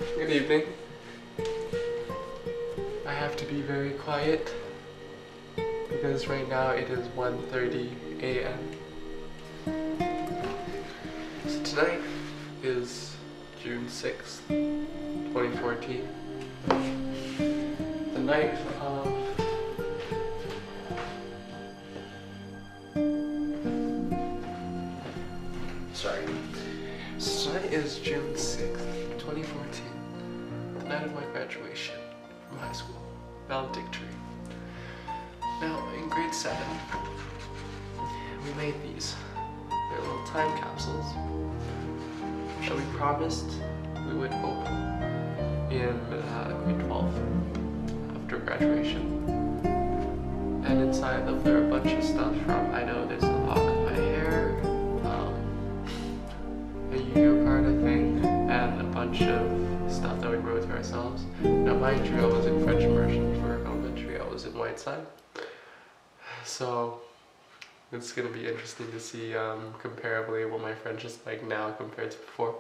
Good evening. I have to be very quiet because right now it is 1:30 a.m. So tonight is June 6th, 2014. The night of sorry. So tonight is June 6th, 2014. The night of my graduation from high school, valedictory. Now, in grade 7, we made these. They're little time capsules that we promised we would open in grade 12 after graduation. And inside them there are a bunch of stuff from, I know there's a lock of my hair, a Yu-Gi-Oh card I think, and a bunch of stuff that we wrote to ourselves. Now mind you, I was in French immersion for elementary, I was in Whiteside. So it's going to be interesting to see comparably what my French is like now compared to before.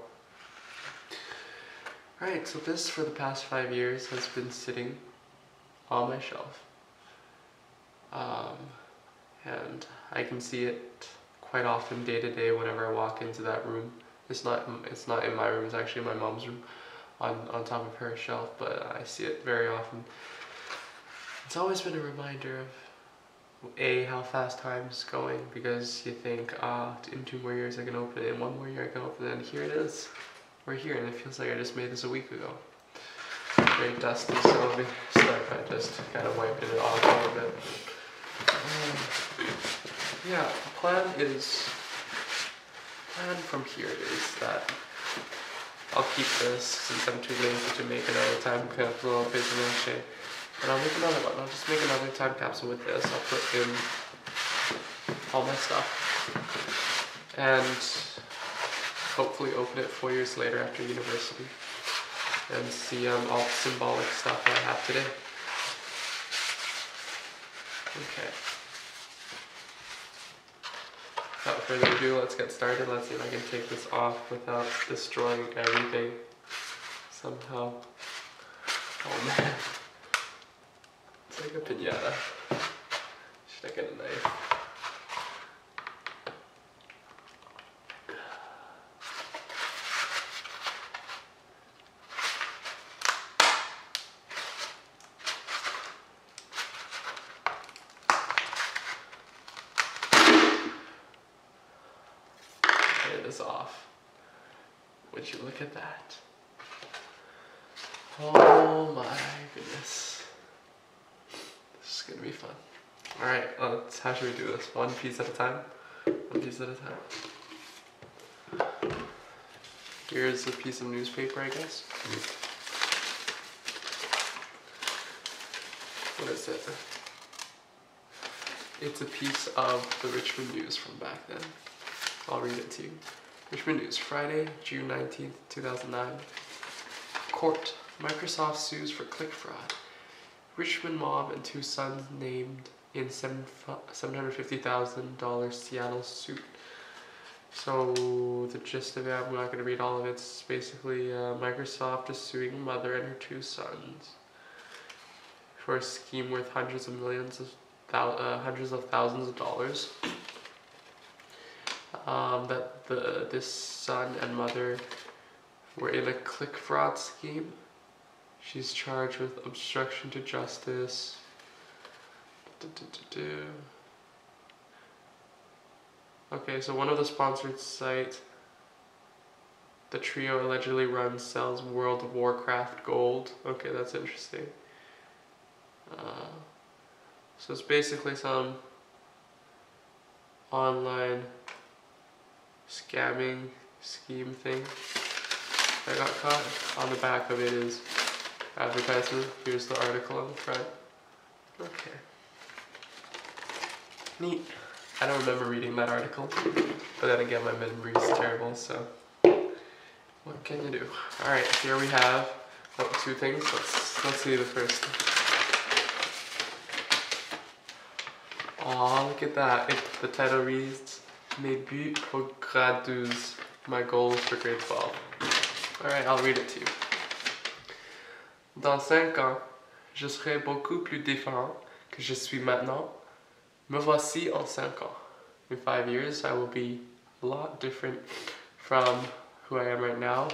Alright, so this for the past 5 years has been sitting on my shelf. And I can see it quite often day to day whenever I walk into that room. It's not in my room, it's actually in my mom's room on top of her shelf, but I see it very often. It's always been a reminder of how fast time's going, because you think, in 2 more years I can open it, in 1 more year I can open it, and here it is. We're here, and it feels like I just made this a week ago. Very dusty, so let me start by just kind of wiping it off a little bit. Yeah, the plan from here is that I'll keep this since I'm too lazy to make another time capsule of paper mache. And I'll make another one. I'll just make another time capsule with this. I'll put in all my stuff. And hopefully open it 4 years later after university. And see all the symbolic stuff I have today. Okay. Without further ado, let's get started. Let's see if I can take this off without destroying everything somehow. Oh man. It's like a piñata. Should I get a knife? It is off. Would you look at that? Oh my goodness. This is gonna be fun. Alright, how should we do this? One piece at a time? One piece at a time. Here's a piece of newspaper, I guess. What is it? It's a piece of the Richmond News from back then. I'll read it to you. Richmond News, Friday, June 19th, 2009. Court. Microsoft sues for click fraud. Richmond mob and 2 sons named in $750,000 Seattle suit. So the gist of it, I'm not going to read all of it. It's basically Microsoft is suing a mother and her 2 sons for a scheme worth hundreds of thousands of dollars. That this son and mother were in a click fraud scheme. She's charged with obstruction to justice. Okay, so one of the sponsored sites the trio allegedly runs sells World of Warcraft gold. Okay, that's interesting. So it's basically some online scamming scheme thing I got caught. On the back of it is advertisement. Here's the article on the front. Okay. Neat. I don't remember reading that article, but then again my memory is terrible, so what can you do? Alright, here we have 2 things. Let's see the first. Aw, look at that. The title reads Mes buts pour grade 12. My goals for grade 12. Alright, I'll read it to you. Dans 5 ans, je serai beaucoup plus différent que je suis maintenant. Me voici en 5 ans. In 5 years, I will be a lot different from who I am right now.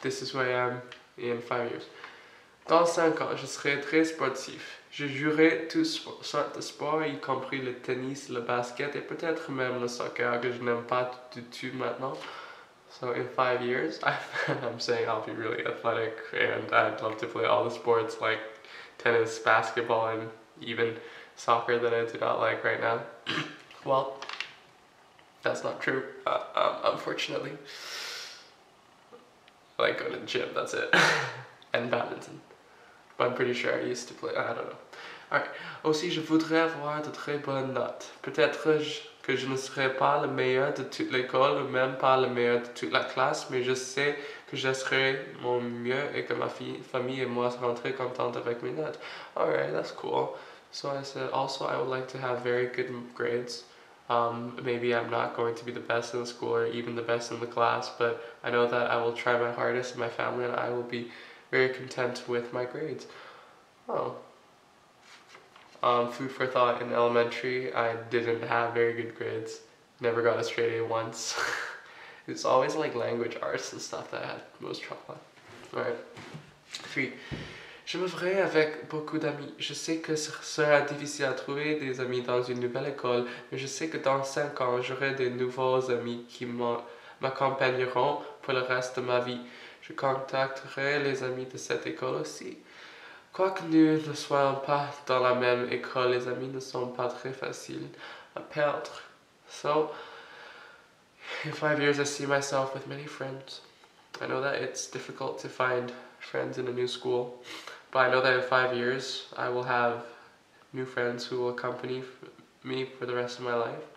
This is who I am in 5 years. Dans 5 ans, je serai très sportif. Je jouerai toutes sortes de sports, y compris le tennis, le basket et peut-être même le soccer que je n'aime pas du tout maintenant. So in 5 years, I'm saying I'll be really athletic and I'd love to play all the sports like tennis, basketball, and even soccer that I do not like right now. Well, that's not true, unfortunately. I like going to the gym, that's it. And badminton. But I'm pretty sure I used to play, I don't know. Alright, aussi je voudrais avoir de très bonnes notes. Peut-être que je ne serai pas le meilleur de toute l'école ou même pas le meilleur de toute la classe, mais je sais que je serai mon mieux et que ma famille et moi seront très contentes avec mes notes. Alright, that's cool. So I said also I would like to have very good grades. Maybe I'm not going to be the best in the school or even the best in the class, but I know that I will try my hardest in my family and I will be very content with my grades. Oh. Food for thought, in elementary, I didn't have very good grades. Never got a straight A once. It's always like language arts and stuff that I had most trouble with. Alright. 3. Je me ferai avec beaucoup d'amis. Je sais que ce sera difficile à trouver des amis dans une nouvelle école, mais je sais que dans 5 ans, j'aurai de nouveaux amis qui m'accompagneront pour le reste de ma vie. Je contacterai les amis de cette école aussi. Quoique nous ne soyons pas dans la même école, les amis ne sont pas très faciles à perdre. So, in 5 years I see myself with many friends. I know that it's difficult to find friends in a new school, but I know that in 5 years I will have new friends who will accompany me for the rest of my life.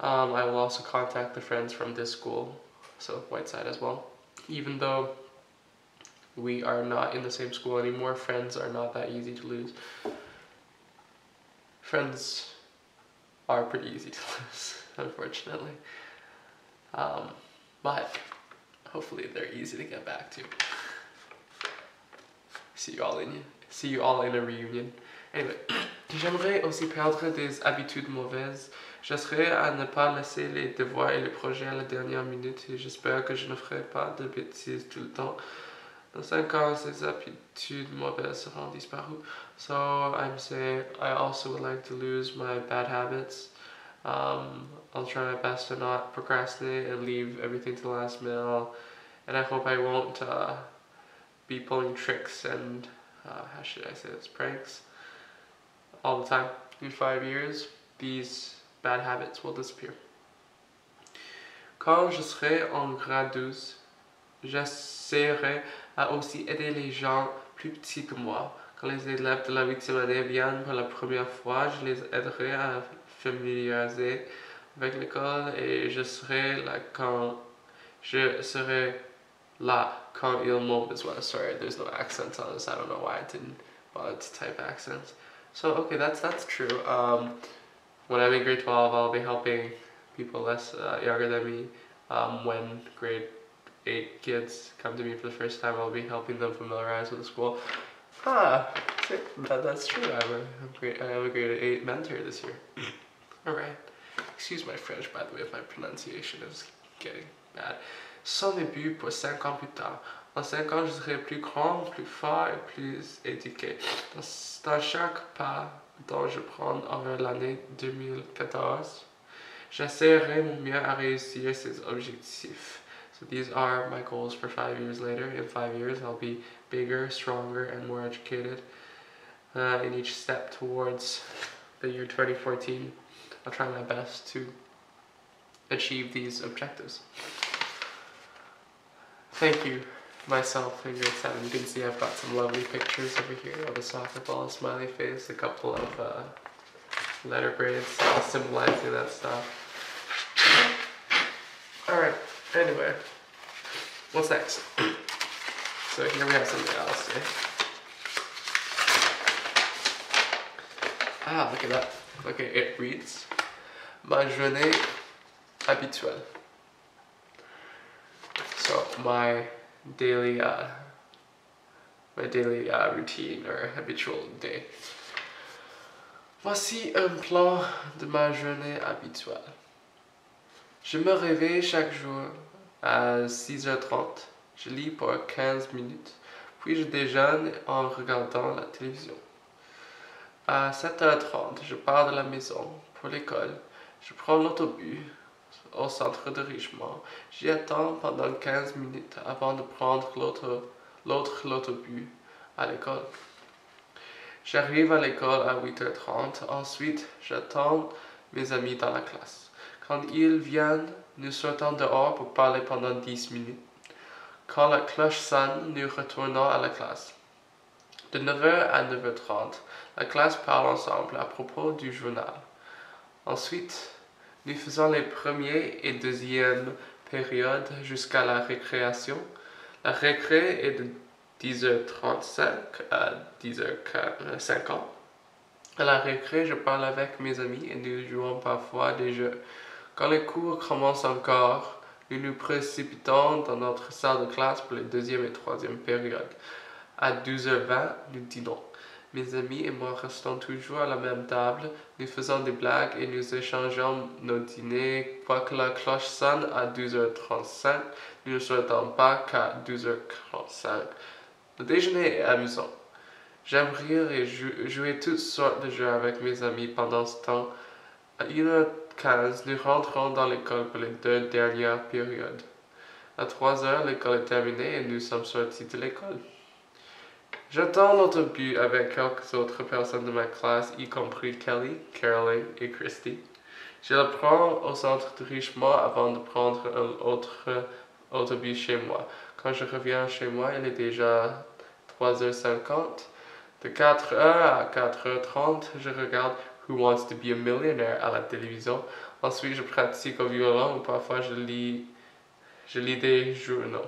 I will also contact the friends from this school, so Whiteside as well. Even though we are not in the same school anymore, friends are not that easy to lose. Friends are pretty easy to lose, unfortunately. But hopefully they're easy to get back to. See you all in a reunion. Anyway, j'aimerais aussi perdre des habitudes mauvaises. J'essaierai à ne pas laisser les devoirs et les projets à la dernière minute et j'espère que je ne ferai pas de bêtises tout le temps. Dans 5 ans, ces habitudes mauvaises seront disparues. So I'm saying I also would like to lose my bad habits. I'll try my best to not procrastinate and leave everything to the last minute. And I hope I won't be pulling tricks and, how should I say this, pranks all the time. In 5 years, these bad habits will disappear. Quand je serai en grade 12, j'essaierai à aussi aider les gens plus petits que moi. Quand les élèves de la 8e année viennent pour la première fois, je les aiderai à familiariser avec l'école et je serai là quand ils m'ont besoin. Sorry, there's no accent on this. I don't know why I didn't bother to type accents. So okay, that's true. When I'm in grade 12, I'll be helping people less younger than me. When grade 8 kids come to me for the first time, I'll be helping them familiarize with the school. That's true. I have a grade 8 mentor this year. Alright. Excuse my French, by the way, if my pronunciation is getting bad. Sans mes buts pour 5 ans plus tard. En 5 ans, je serai plus grand, plus fort et plus éduqué. Dans chaque pas dont je prends envers l'année 2014, j'essaierai mon mieux à réussir ces objectifs. So these are my goals for 5 years later. In 5 years, I'll be bigger, stronger, and more educated. In each step towards the year 2014, I'll try my best to achieve these objectives. Thank you, myself in grade 7. You can see I've got some lovely pictures over here of a soccer ball, a smiley face, a couple of letter grades symbolizing that stuff. Alright, anyway, what's next? So here we have something else. Look at that. Okay, it reads, ma journée habituelle. So my daily my daily routine or habitual day. Voici un plan de ma journée habituelle. Je me réveille chaque jour à 6h30. Je lis pour 15 minutes, puis je déjeune en regardant la télévision. À 7h30, je pars de la maison pour l'école. Je prends l'autobus au centre de Richemont. J'y attends pendant 15 minutes avant de prendre l'autre l'autobus à l'école. J'arrive à l'école à 8h30. Ensuite, j'attends mes amis dans la classe. Quand ils viennent, nous sortons dehors pour parler pendant 10 minutes. Quand la cloche sonne, nous retournons à la classe. De 9h à 9h30, la classe parle ensemble à propos du journal. Ensuite, nous faisons les premières et deuxièmes périodes jusqu'à la récréation. La récré est de 10h35 à 10h50. À la récré, je parle avec mes amis et nous jouons parfois des jeux. Quand les cours commencent encore, nous nous précipitons dans notre salle de classe pour les deuxième et troisième périodes. À 12h20, nous dînons. Mes amis et moi restons toujours à la même table, nous faisons des blagues et nous échangeons nos dîners. Quoique la cloche sonne à 12h35, nous ne sortons pas qu'à 12h45. Le déjeuner est amusant. J'aime rire et jouer toutes sortes de jeux avec mes amis pendant ce temps. À 1h15, nous rentrons dans l'école pour les 2 dernières périodes. À 3h, l'école est terminée et nous sommes sortis de l'école. J'attends l'autobus avec quelques autres personnes de ma classe, y compris Kelly, Caroline et Christy. Je le prends au centre de Richemont avant de prendre un autre autobus chez moi. Quand je reviens chez moi, il est déjà 3h50. De 4h à 4h30, je regarde Who Wants to Be a Millionaire à la télévision. Ensuite, je pratique au violon ou parfois je lis des journaux.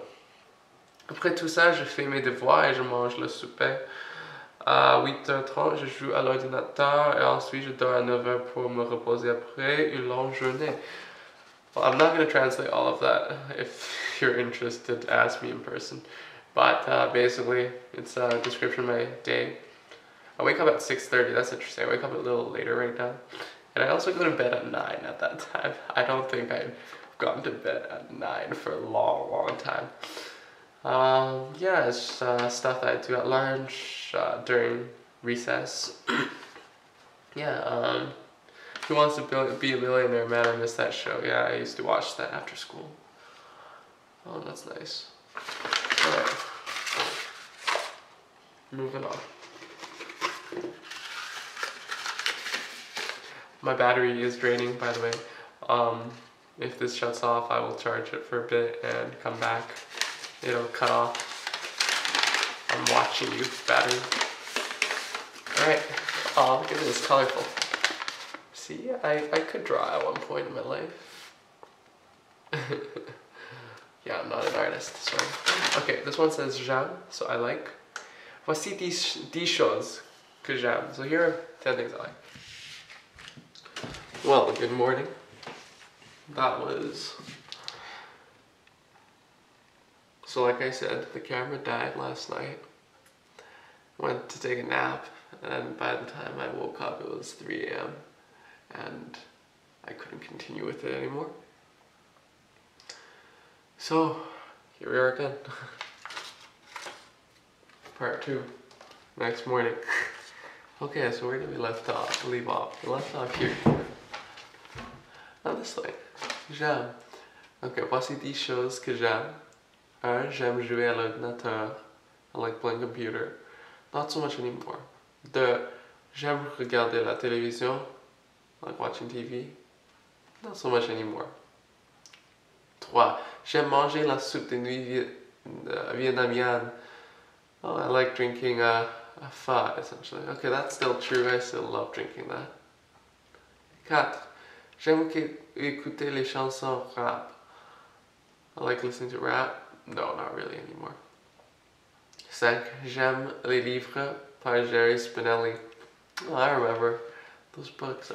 Après tout ça, je fais mes devoirs et je mange le souper. À 8h30, je joue à l'ordinateur et ensuite je dors à 9h pour me reposer après une longue journée. Well, I'm not going to translate all of that. If you're interested, ask me in person. But basically, it's a description of my day. I wake up at 6:30, that's interesting. I wake up a little later right now. And I also go to bed at 9 at that time. I don't think I've gone to bed at 9 for a long, long time. Yeah, it's stuff that I do at lunch, during recess. Yeah, Who Wants to Be a Millionaire? Man, I missed that show. Yeah, I used to watch that after school. Oh, that's nice. Alright. Moving on. My battery is draining, by the way. If this shuts off, I will charge it for a bit and come back. It'll cut off. I'm watching you, battery. Alright. Oh, look at this, colorful. See, I could draw at one point in my life. Yeah, I'm not an artist, so. Okay, this one says j'aime, so I like. Voici 10 choses que j'aime. So here are 10 things I like. Well, good morning. That was... So like I said, the camera died last night. Went to take a nap, and by the time I woke up it was 3 a.m. and I couldn't continue with it anymore. So, here we are again. Part 2, next morning. Okay, so where did we leave off? We left off here. Not this way. J'aime. Okay, voici 10 choses que j'aime. 1. J'aime jouer à l'ordinateur. I like playing computer. Not so much anymore. 2. J'aime regarder la télévision. I like watching TV. Not so much anymore. 3. J'aime manger la soupe de nuit vietnamienne. Oh, I like drinking a pho, essentially. Okay, that's still true. I still love drinking that. 4. J'aime écouter les chansons rap. I like listening to rap. No, not really anymore. 5. J'aime les livres par Jerry Spinelli. Oh, I remember those books.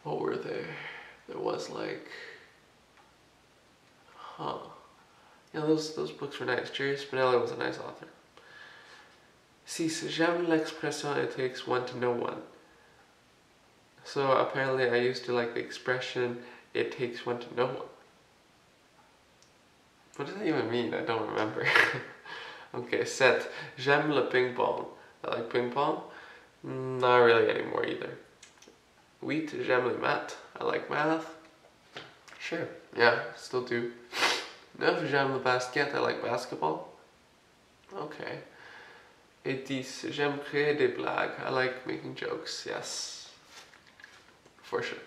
What were they? There was like... Yeah, those books were nice. Jerry Spinelli was a nice author. Si, j'aime l'expression it takes one to know one. So apparently I used to like the expression it takes one to know one. What does that even mean? I don't remember. Okay, 7. J'aime le ping pong. I like ping pong. Not really anymore either. 8. J'aime les maths. I like math. Sure, yeah, still do. 9. J'aime le basket. I like basketball. Okay. Et 10. J'aime créer des blagues. I like making jokes. Yes. For sure.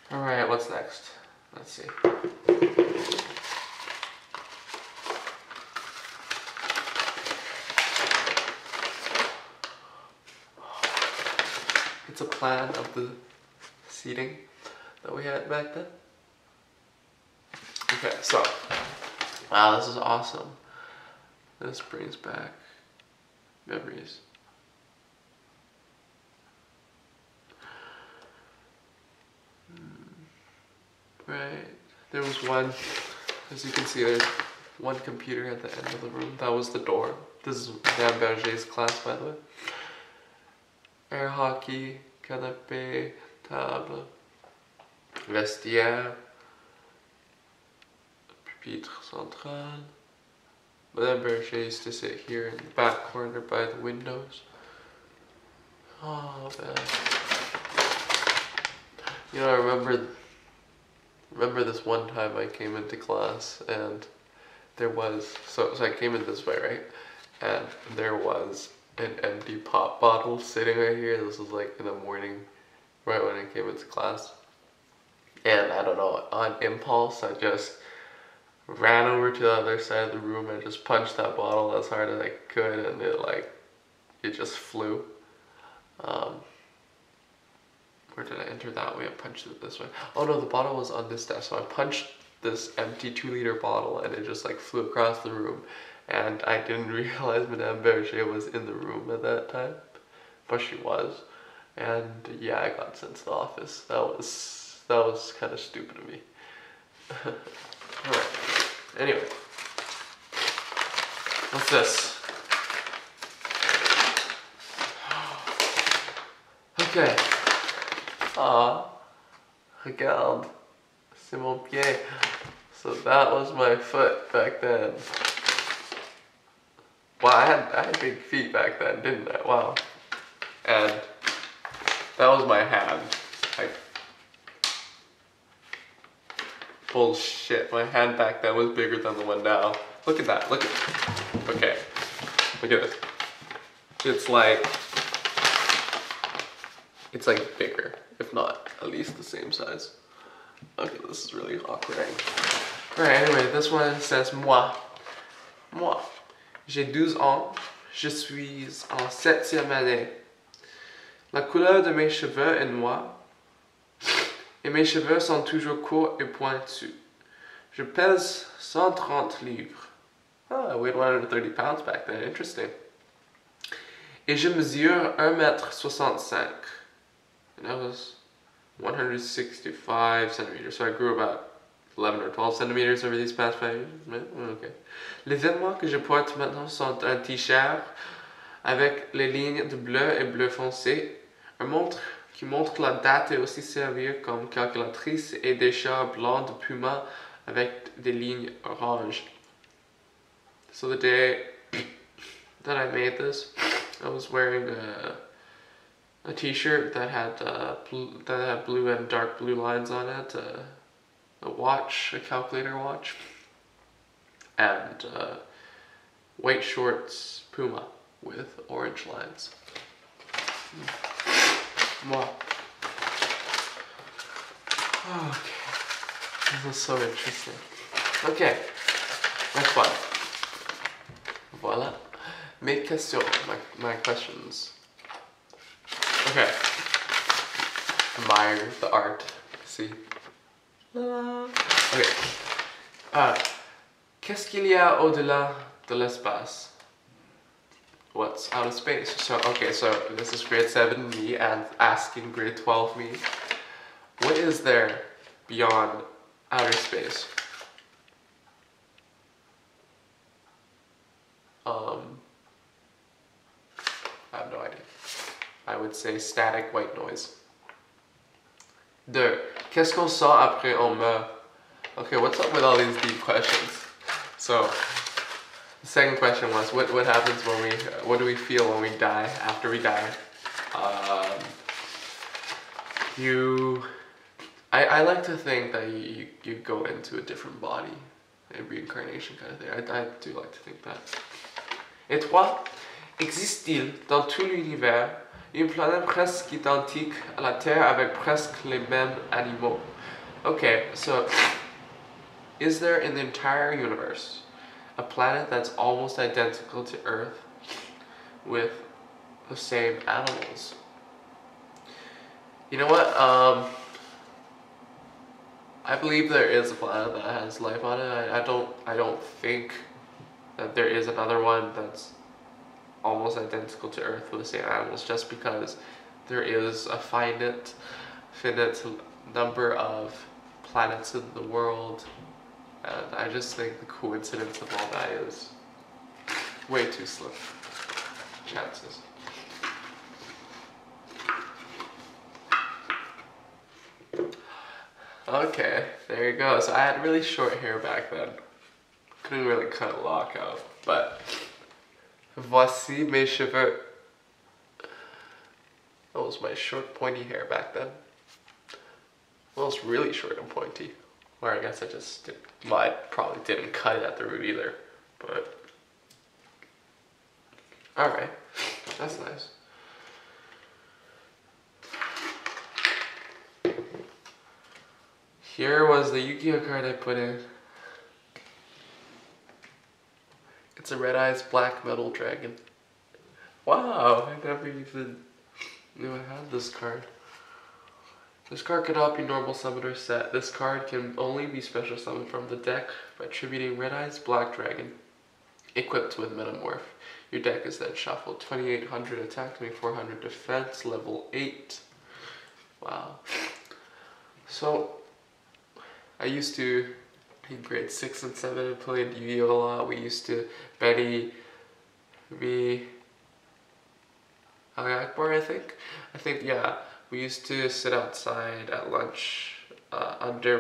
Alright, what's next? Let's see. It's a plan of the seating that we had back then. Okay, so, wow, this is awesome. This brings back memories. Right, there was one, as you can see, there's one computer at the end of the room. That was the door. This is Dan Berger's class, by the way. Air hockey, canapé, table, vestiaire, pupitre central. Madame Berger used to sit here in the back corner by the windows. Oh man. You know, I remember this one time I came into class and there was, so I came in this way, right? And there was an empty pop bottle sitting right here. This was like in the morning, right when I came into class. And I don't know, on impulse, I just ran over to the other side of the room and just punched that bottle as hard as I could, and it just flew. Where did I enter that way? I punched it this way. Oh no, the bottle was on this desk, so I punched this empty 2-liter bottle and it just like flew across the room. And I didn't realize Madame Berger was in the room at that time, but she was. And yeah, I got sent to the office. That was kind of stupid of me. Alright, anyway. What's this? Okay. Ah, regarde, c'est mon pied. So that was my foot back then. Wow, I had big feet back then, didn't I? Wow. And that was my hand. Bullshit, my hand back then was bigger than the one now. Look at that, look at, okay. Look at this. It's like bigger, if not at least the same size. Okay, this is really awkward. Alright, anyway, this one says moi. Moi. J'ai 12 ans. Je suis en 7e année. La couleur de mes cheveux est noire. Et mes cheveux sont toujours courts et pointus. Je pèse 130 livres. Oh, I weighed 130 pounds back then. Interesting. Et je mesure 1m65. And I was 165 centimeters. So I grew about 11 or 12 centimeters over these past 5 years. Okay. Les vêtements que je porte maintenant sont un t-shirt avec les lignes de bleu et bleu foncé, une montre qui montre la date et aussi servir comme calculatrice, et des shorts blancs de Puma avec des lignes orange. So the day that I made this, I was wearing a t-shirt that had blue and dark blue lines on it, a watch, a calculator watch, and white shorts Puma with orange lines. Wow. Okay, this is so interesting. Okay, next one. Voilà. Mes questions, my questions. Okay. Admire the art. See? Okay. Qu'est-ce qu'il y a au-delà de l'espace? What's outer space? So, okay, so this is grade 7 me and asking grade 12 me. What is there beyond outer space? I have no idea. I would say static white noise. 2. Qu'est-ce qu'on sent après on meurt? Okay, what's up with all these deep questions? So, the second question was, what happens when we, what do we feel when we die, after we die? I like to think that you go into a different body, a reincarnation kind of thing. I do like to think that. Et 3. Existe-t-il dans tout l'univers une planète presque identique à la Terre avec presque les mêmes animaux? Okay, so is there in the entire universe a planet that's almost identical to Earth with the same animals? You know what? I believe there is a planet that has life on it. I don't think that there is another one that's almost identical to Earth with the same animals, just because there is a finite number of planets in the world, and I just think the coincidence of all that is way too slim. Chances. Okay, there you go. So I had really short hair back then. Couldn't really cut a lock out, but voici mes cheveux. That was my short pointy hair back then. Well, it's really short and pointy. Or I guess I just didn't, well, I probably didn't cut it at the root either, but alright, that's nice. Here was the Yu-Gi-Oh card I put in. It's a Red Eyes Black Metal Dragon. Wow, I never even knew I had this card. This card cannot be normal summoned or set. This card can only be special summoned from the deck by attributing Red Eyes Black Dragon, equipped with Metamorph. Your deck is then shuffled. 2800 attack, 2400 defense, level 8. Wow. So, I used to, in grade 6 and 7, played Yu-Gi-Oh a lot. We used to, Benny, me, Ali Akbar, I think, yeah. We used to sit outside at lunch under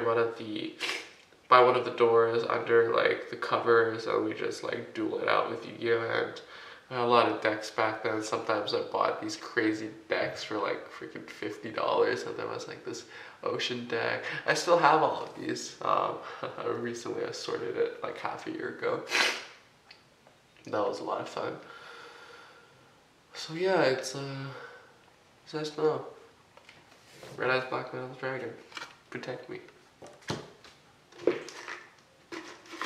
by one of the doors, under like the covers, and we just like duel it out with Yu-Gi-Oh! And I had a lot of decks back then. Sometimes I bought these crazy decks for like freaking $50, and there was like this ocean deck. I still have all of these. Recently I sorted it like half a year ago. That was a lot of fun. So yeah, it's nice to know. Red Eyes Black Metal Dragon, protect me.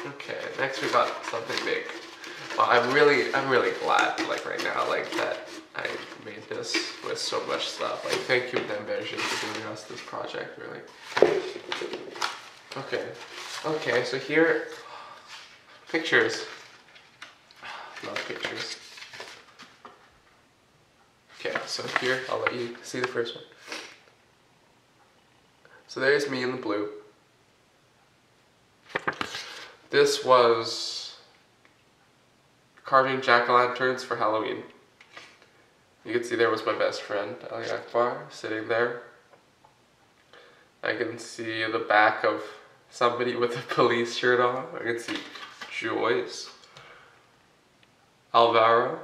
Okay, next we got something big. Well, I'm really glad, like right now, like that I made this with so much stuff. Like, thank you, Demberge, for giving us this project, really. Okay, so here, pictures. Love pictures. Okay, so here, I'll let you see the first one. So there's me in the blue. This was carving jack-o'-lanterns for Halloween. You can see there was my best friend, Ali Akbar, sitting there. I can see the back of somebody with a police shirt on. I can see Joyce, Alvaro.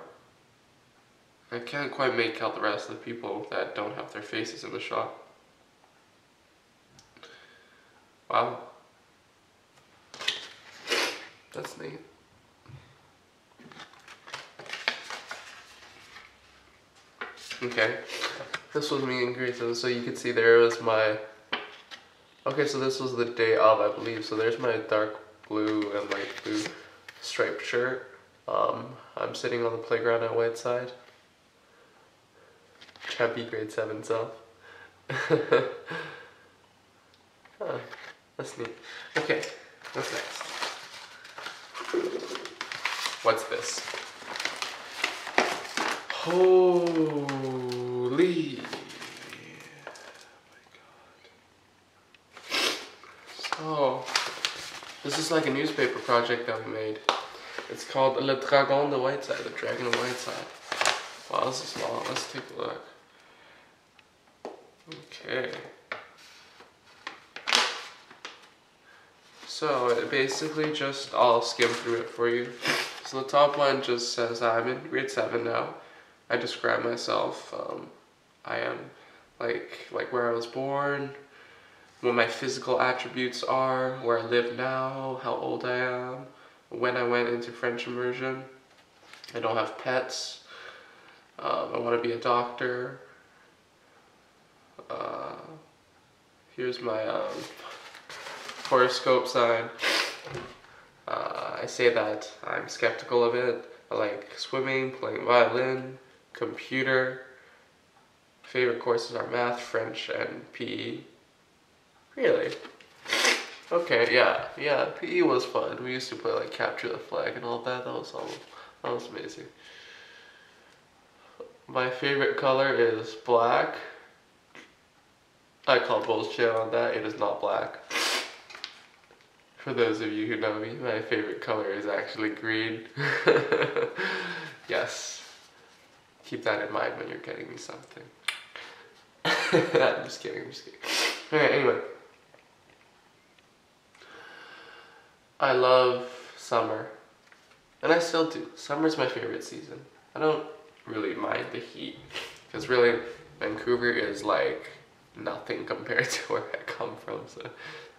I can't quite make out the rest of the people that don't have their faces in the shot. Wow. That's neat. Okay. This was me in grade 7, so you can see there was my... Okay, so this was the day of, I believe. So there's my dark blue and light blue striped shirt. I'm sitting on the playground at Whiteside. Chubby grade 7 self. Huh, that's neat. Okay, what's next? What's this? Holy... Oh, this is like a newspaper project that we made. It's called Le Dragon de Whiteside, the Dragon of Whiteside. Wow, this is long. Let's take a look. Okay. So it basically just, I'll skim through it for you. So the top one just says I'm in grade 7 now. I describe myself. I am like where I was born, what my physical attributes are, where I live now, how old I am, when I went into French immersion. I don't have pets. I want to be a doctor. Here's my horoscope sign. I say that I'm skeptical of it. I like swimming, playing violin, computer. Favorite courses are math, French, and PE. Really? Okay, yeah, PE was fun. We used to play like capture the flag and all that. That was amazing. My favorite color is black. I call bullshit on that. It is not black. For those of you who know me, my favorite color is actually green. Yes. Keep that in mind when you're getting me something. I'm just kidding. Okay, anyway. I love summer. And I still do. Summer's my favorite season. I don't really mind the heat. Because really, Vancouver is like nothing compared to where I come from. So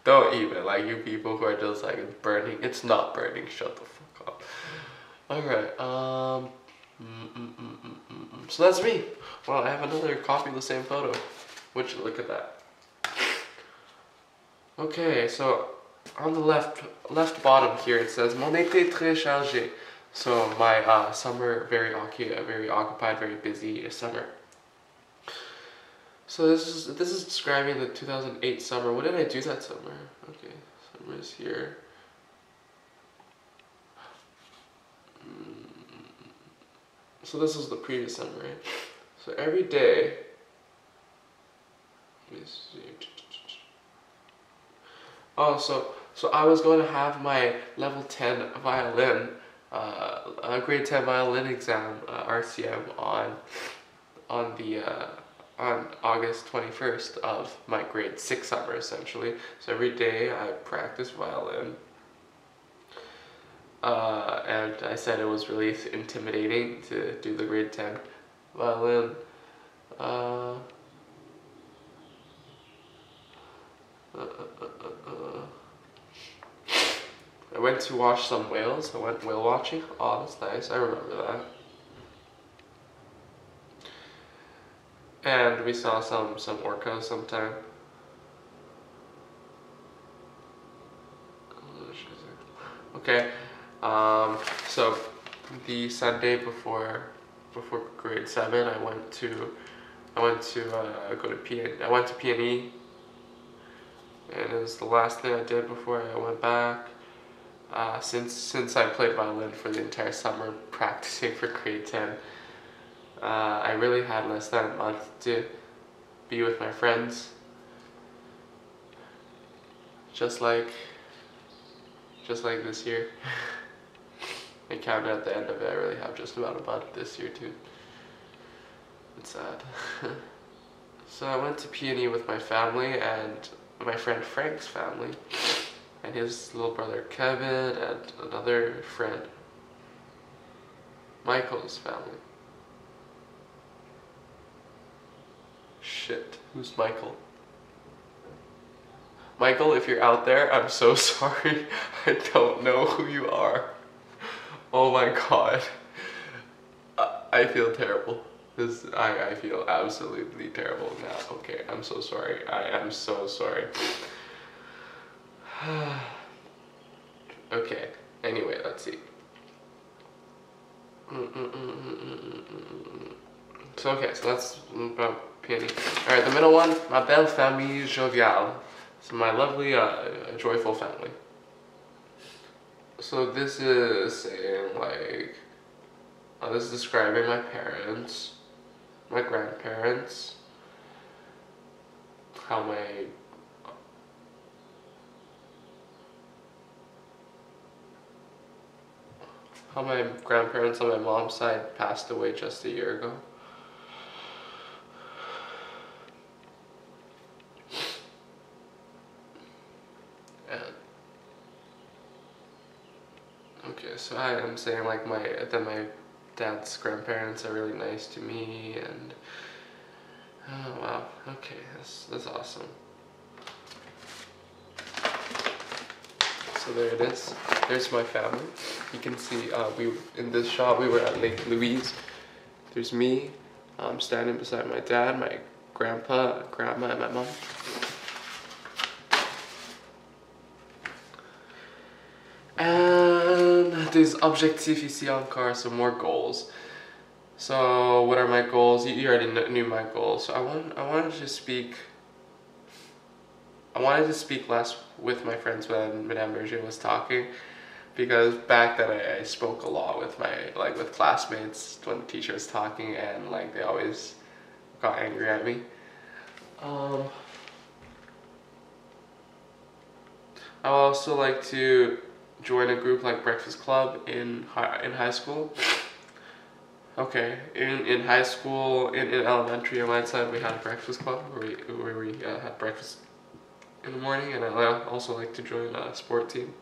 don't even, like, you people who are just like, it's burning. It's not burning. Shut the fuck up. Alright, so that's me. Well, I have another copy of the same photo. Would you look at that? Okay, so on the left bottom here it says Mon été très chargé. So my summer very occupied, very busy summer. So this is describing the 2008 summer. What did I do that summer? Okay, summer is here. So this is the previous summer, right? So every day. Let me see. Oh, so I was going to have my level 10 violin, grade 10 violin exam, RCM on August 21st of my grade 6 summer, essentially. So every day I practiced violin. And I said it was really intimidating to do the grade 10 violin. I went to watch some whales. I went whale watching. Oh, that's nice. I remember that. And we saw some orcas sometime. Okay. So the Sunday before grade 7, I went to P&E, and it was the last thing I did before I went back. Since I played violin for the entire summer practicing for grade 10, I really had less than a month to be with my friends. Just like this year. I counted at the end of it, I really have just about a month this year too. It's sad. So I went to P&E with my family and my friend Frank's family and his little brother Kevin and another friend, Michael's family. Shit, who's Michael? Michael, if you're out there, I'm so sorry. I don't know who you are. Oh my god. I feel terrible. I feel absolutely terrible now. Okay, I'm so sorry. I am so sorry. Okay, anyway, let's see. So that's about Peony. Alright, the middle one, ma belle famille joviale. So my lovely, joyful family. So this is saying like, this is describing my parents, my grandparents, how my how my grandparents on my mom's side passed away just a year ago. And okay, so I am saying like that my dad's grandparents are really nice to me, and oh wow, okay, that's awesome. So there it is. There's my family. You can see in this shot we were at Lake Louise. There's me. I'm standing beside my dad, my grandpa, grandma, and my mom. And these objectifs you see on car, so more goals. So what are my goals? You already knew my goals. So I wanted to speak less with my friends when Madame Berger was talking, because back then I spoke a lot with with classmates when the teacher was talking, and like they always got angry at me. I would also like to join a group like Breakfast Club in high school. Okay, in high school, in elementary on my side, we had a breakfast club where we had breakfast in the morning, and I also like to join a sport team.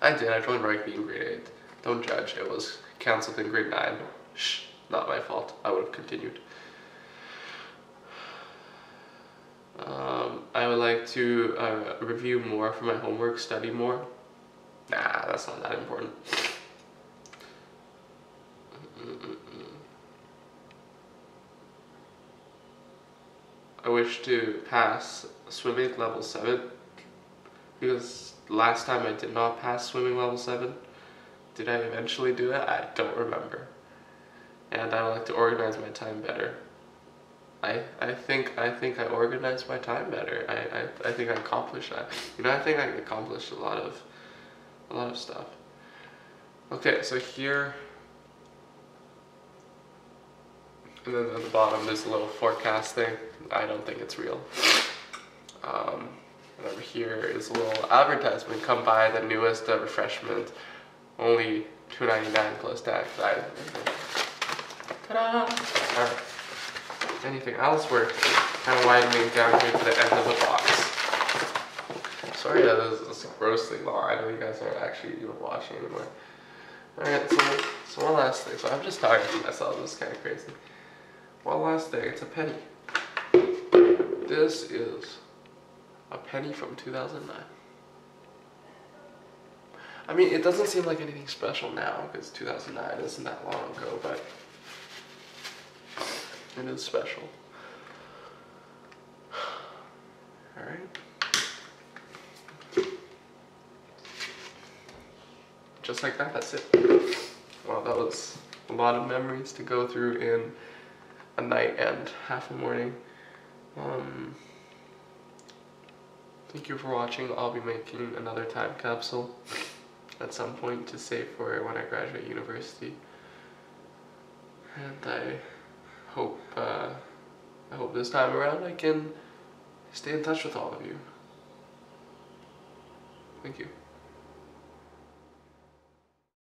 I joined rugby in grade 8. Don't judge, it was cancelled in grade 9. Shh, not my fault, I would have continued. I would like to review more for my homework, study more. Nah, that's not that important. I wish to pass swimming level 7, because last time I did not pass swimming level 7. Did I eventually do it? I don't remember. And I would like to organize my time better. I think I organized my time better. I think I accomplished that. You know, I think I accomplished a lot of stuff. Okay, so here, and then at the bottom there's a little forecast thing. I don't think it's real. And over here is a little advertisement. Come buy the newest refreshment. Only $2.99 plus tax. Ta-da! Alright. Anything else? We're kind of widening down here to the end of the box. Sorry that this is grossly long. I know you guys aren't actually even watching anymore. Alright, so one last thing. So I'm just talking to myself. This is kind of crazy. One last thing. It's a penny. This is a penny from 2009. I mean, it doesn't seem like anything special now because 2009 isn't that long ago, but it is special. Alright. Just like that, that's it. Well, that was a lot of memories to go through in a night and half a morning. Thank you for watching. I'll be making another time capsule at some point to save for when I graduate university. And I hope this time around I can stay in touch with all of you. Thank you.